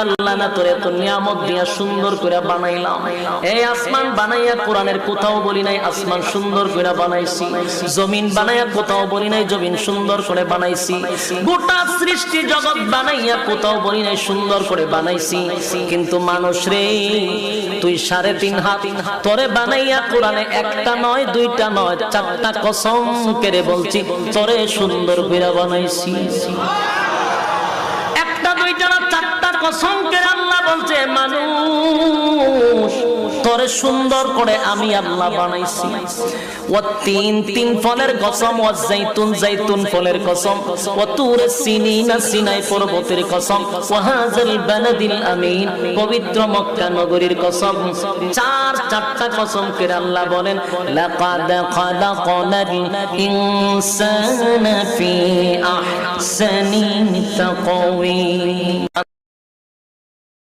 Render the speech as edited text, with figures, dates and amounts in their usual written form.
আল্লাহ না তোরে এত নিয়ামত দিয়া সুন্দর করে বানাইলাম। এই আসমান বানাইয়া কোরআনের কোথাও বলি নাই আসমান সুন্দর করে বানাইছি, জমিন বানাইয়া কোথাও বলি নাই জমিন সুন্দর করে বানাইছি, গোটা সৃষ্টি জগৎ বানাইয়া কোথাও বলি নাই সুন্দর করে বানাইছি। কিন্তু মানুষ রে তুই 3.5 হাত তোরে বানাইয়া কোরআনে একটা নয় দুইটা নয় 4টা কসম করে বলছি তোরে সুন্দর করে বানাইছি। একটা দুইটা না 4টা কসম করে আল্লাহ বলছে মানুষ তোরে সুন্দর করে আমি আল্লাহ বানাইছি। তিন ফলের কসম, জাইতুন ফলের কসম, তুর সিনিনা সিনাই পর্বতের কসম, ওয়াহাজাল বালাদিল আমিন পবিত্র মক্কা নগরীর কসম। 4টা কসম করে আল্লাহ বলেন লাকাদ খালাকনাল ইনসানা ফি আহসানি তাকওয়িম।